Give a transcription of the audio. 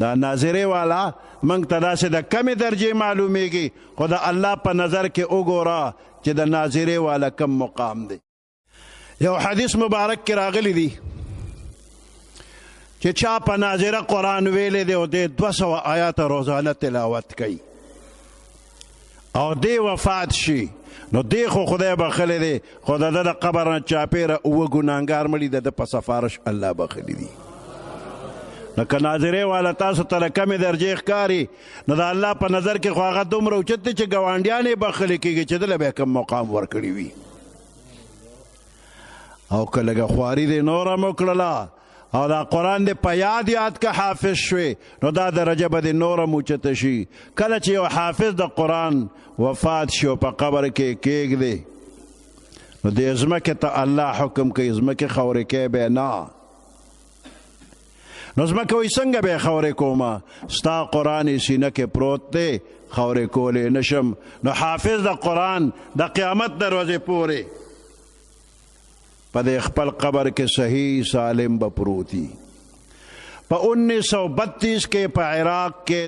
دا ناظره والا منگ تدا سے دا کم درجے معلومیگی خدا اللہ پا نظر کے اگورا چی دا ناظره والا کم مقام دے. یو حدیث مبارک کی راغلی دی چی چا پا ناظره قرآن ویلے دے او دے 200 آیات روزانہ تلاوت کئی او دے وفات شی نو دے خو خدای بخلی دے خدا دا قبر چاپیر او گناہگار ملی دا پا سفارش اللہ بخلی دی. نو که ناظره والا تاسو ته کمې درجې ښکاري نو د الله په نظر کې خو هغه دومره اوچت دی چې ګاونډیان یې بخښلی کېږي چې دله به یې کم مقام ورکړي وي. او که لږه خواري دې نوره هم وکړله او دا قرآن دې په یاد که حافظ شوې نو دا درجه به دې نوره هم اوچته شي. کله چې یو حافظ د قرآن وفات شي او په قبر کې کېږدې نو دې ځمکې ته الله حکم کوي ځمکې خورې کې به نه نو ځمکه وایي څنګه به یې خورې کومه ستا قرآن یې سینه کې پروت دی خورې کولی نشم. نو حافظ د قرآن د قیامت دروازې پورې په دې خپل قبر کې صحیح سالم به پروت وي. په 1932 کې په عراق کې